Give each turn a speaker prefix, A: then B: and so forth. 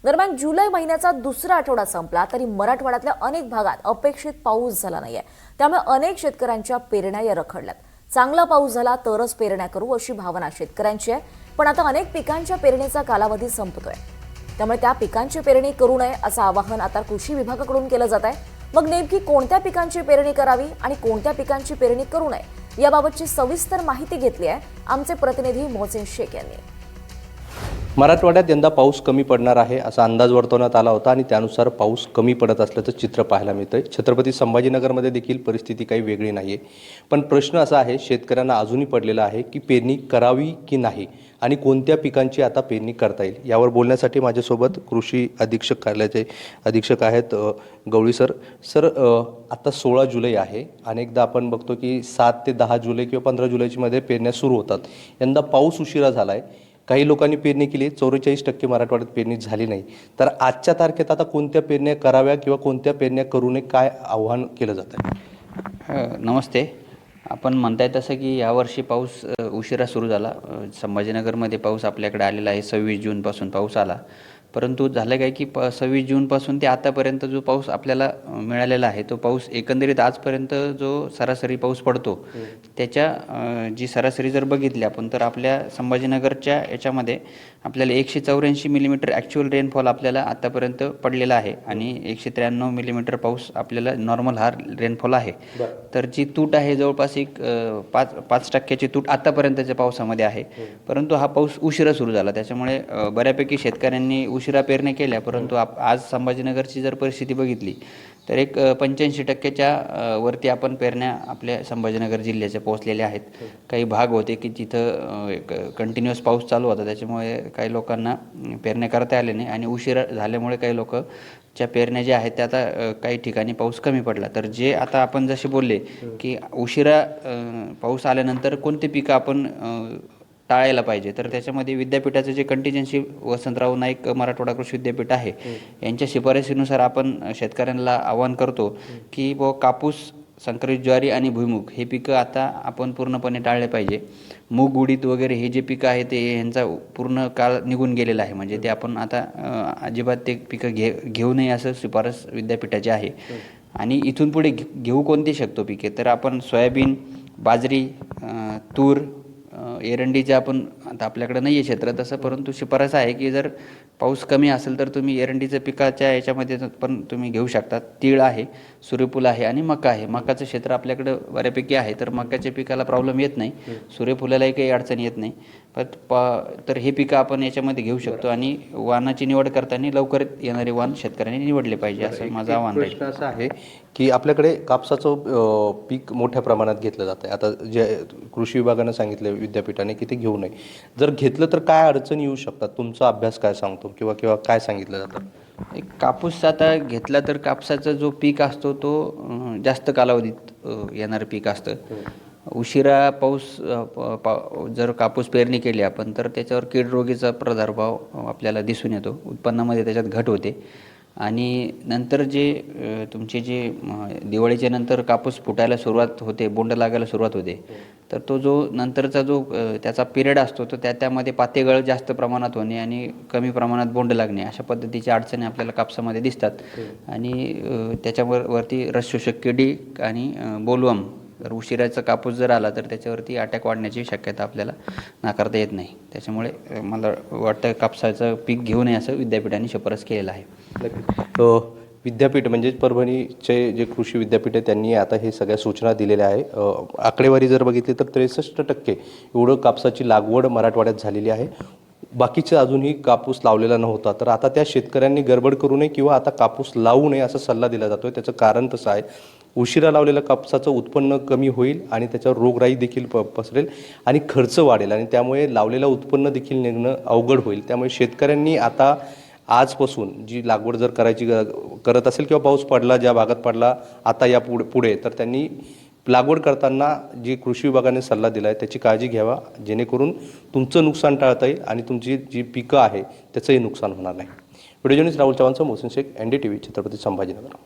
A: दरम्यान जुलै महिन्याचा दुसरा आठवडा संपला तरी मराठवाड्यातल्या अनेक भागात अपेक्षित पाऊस झाला नाहीये। त्यामुळे अनेक शेतकऱ्यांच्या पेरण्या या रखडल्यात। चांगला पाऊस झाला तरच पेरण्या करू अशी भावना शेतकऱ्यांची आहे, पण आता अनेक पिकांच्या पेरणीचा कालावधी संपतोय। त्यामुळे त्या पिकांची पेरणी करू नये असं आवाहन आता कृषी विभागाकडून केलं जात आहे। मग नेमकी कोणत्या पिकांची पेरणी करावी आणि कोणत्या पिकांची पेरणी करू नये याबाबतची सविस्तर माहिती घेतली आहे आमचे प्रतिनिधी मोहसिन शेख यांनी।
B: मराठवाड्यात यंदा पाऊस कमी पडणार आहे असा अंदाज वर्तवण्यात आला होता आणि त्यानुसार पाऊस कमी पडत असल्याचं चित्र पाहायला मिळतंय। छत्रपती संभाजीनगरमध्ये देखील परिस्थिती काही वेगळी नाहीये, पण प्रश्न असा आहे शेतकऱ्यांना अजूनही पडलेला आहे की पेरणी करावी की नाही आणि कोणत्या पिकांची आता पेरणी करता येईल। यावर बोलण्यासाठी माझ्यासोबत कृषी अधीक्षक कार्यालयाचे अधीक्षक आहेत गवळी सर। आता 16 जुलै आहे। अनेकदा आपण बघतो की 7 ते 10 जुलै किंवा 15 जुलैची मध्ये पेरण्या सुरू होतात। यंदा पाऊस उशिरा झालाय। काही लोकांनी पेरणी केली, 44% मराठवाड्यात पेरणी झाली नाही। तर आजच्या तारखेत आता कोणत्या पेरण्या कराव्या किंवा कोणत्या पेरण्या करू नये काय आव्हान केलं जात आहे?
C: नमस्ते। आपण म्हणताय तसं की यावर्षी पाऊस उशिरा सुरू झाला। संभाजीनगरमध्ये पाऊस आपल्याकडे आलेला आहे। 26 जूनपासून पाऊस आला, परंतु झालं काय की 26 जूनपासून ते आतापर्यंत जो पाऊस आपल्याला मिळालेला आहे तो पाऊस एकंदरीत आजपर्यंत जो सरासरी पाऊस पडतो त्याच्या जी सरासरी जर बघितली आपण तर आपल्या संभाजीनगरच्या याच्यामध्ये आपल्याला 184 मिलीमीटर ॲक्च्युअल रेनफॉल आपल्याला आतापर्यंत पडलेला आहे आणि 193 मिलीमीटर पाऊस आपल्याला नॉर्मल हा रेनफॉल आहे। तर जी तूट आहे जवळपास एक 5% तूट आतापर्यंतच्या पावसामध्ये आहे, परंतु हा पाऊस उशिरा सुरू झाला त्याच्यामुळे बऱ्यापैकी शेतकऱ्यांनी उशिरा पेरण्या केल्या। परंतु आज संभाजीनगरची जर परिस्थिती बघितली तर एक 85% वरती आपण पेरण्या आपल्या संभाजीनगर जिल्ह्याच्या पोहोचलेल्या आहेत। काही भाग होते की जिथं कंटिन्युअस पाऊस चालू होता त्याच्यामुळे काही लोकांना पेरण्या करता आले नाही आणि उशिरा झाल्यामुळे काही लोकच्या पेरण्या ज्या आहेत त्या आता काही ठिकाणी पाऊस कमी पडला। तर जे आता आपण जसे बोलले की उशिरा पाऊस आल्यानंतर कोणते पिकं आपण टाळायला पाहिजे, तर त्याच्यामध्ये विद्यापीठाचं जे कंटिजेन्सी वसंतराव नाईक मराठवाडा कृषी विद्यापीठ आहे यांच्या शिफारसीनुसार आपण शेतकऱ्यांना आवाहन करतो की कापूस, संकरित ज्वारी आणि भुईमूग हे पिकं आता आपण पूर्णपणे टाळले पाहिजे। मूग, उडीद वगैरे हे जे पिकं आहे ते यांचा पूर्ण काळ निघून गेलेला आहे, म्हणजे ते आपण आता अजिबात ते पिकं घेऊ नये असं शिफारस विद्यापीठाची आहे। आणि इथून पुढे घेऊ कोणती शकतो पिके, तर आपण सोयाबीन, बाजरी, तूर, एरंडीचे आपण आता आपल्याकडे नाही आहे क्षेत्र तसं, परंतु शिफारस आहे की जर पाऊस कमी असेल तर तुम्ही एरंडीचं पिकाच्या याच्यामध्ये पण तुम्ही घेऊ शकता। तीळ आहे, सूर्यफूल आहे आणि मका आहे। मकाचं क्षेत्र आपल्याकडं बऱ्यापैकी आहे तर मकाच्या पिकाला प्रॉब्लेम येत नाही, सूर्यफुलालाही काही अडचण येत नाही। तर हे पिकं आपण याच्यामध्ये घेऊ शकतो आणि वाणाची निवड करताना लवकर येणारे वाण शेतकऱ्यांनी निवडले पाहिजे असं माझं आव्हान राहील।
B: प्रश्न असा आहे की आपल्याकडे कापसाचं पीक मोठ्या प्रमाणात घेतलं जातं आहे। आता जे कृषी विभागानं सांगितलं विद्यापीठाने की ते घेऊ नये, जर घेतलं तर काय अडचणी येऊ शकतात? तुमचा अभ्यास काय सांगतो किंवा काय सांगितलं जातं?
C: कापूस आता घेतला तर कापसाचा जो पीक असतो तो जास्त कालावधीत येणारं पीक असतं। उशिरा पाऊस जर कापूस पेरणी केली आपण तर त्याच्यावर कीड रोगीचा प्रादुर्भाव आपल्याला दिसून येतो, उत्पन्नामध्ये त्याच्यात घट होते आणि नंतर जे तुमचे जे दिवाळीच्या नंतर कापूस फुटायला सुरुवात होते, बोंड लागायला सुरुवात होते, तर तो जो नंतरचा जो त्याचा पिरियड असतो तो त्यामध्ये पातेगळ जास्त प्रमाणात होणे आणि कमी प्रमाणात बोंड लागणे अशा पद्धतीच्या अडचणी आपल्याला कापसामध्ये दिसतात। आणि त्याच्यावरती रस शोषक किडी आणि बोलवर्म जर उशिराचा कापूस जर आला तर त्याच्यावरती अटॅक वाढण्याची शक्यता आपल्याला नाकारता येत नाही। त्याच्यामुळे मला वाटतं कापसाचं पीक घेऊ नये असं विद्यापीठाने शिफारस केलेलं आहे।
B: विद्यापीठ म्हणजे परभणीचे जे कृषी विद्यापीठ आहे त्यांनी आता हे सगळ्या सूचना दिलेल्या आहे। आकडेवारी जर बघितली तर 63% एवढं कापसाची लागवड मराठवाड्यात झालेली आहे। बाकीचं अजूनही कापूस लावलेला नव्हता, तर आता त्या शेतकऱ्यांनी गडबड करू नये किंवा आता कापूस लावू नये असा सल्ला दिला जातोय। त्याचं कारण तसं आहे, उशिरा लावलेलं कापसाचं उत्पन्न कमी होईल आणि त्याच्यावर रोगराई देखील पसरेल आणि खर्च वाढेल आणि त्यामुळे लावलेलं उत्पन्न देखील निघणं अवघड होईल। त्यामुळे शेतकऱ्यांनी आता आजपासून जी लागवड जर करत असेल किंवा पाऊस पडला ज्या भागात पडला आता या पुढे तर त्यांनी लागवड करताना जी कृषी विभागाने सल्ला दिला आहे त्याची काळजी घ्यावा, जेणेकरून तुमचं नुकसान टाळता येईल आणि तुमची जी पिकं आहे त्याचंही नुकसान होणार नाही। व्हिडिओ जर्नलिस्ट राहुल चव्हाणसह मोहसिन शेख, NDTV, छत्रपती संभाजीनगर।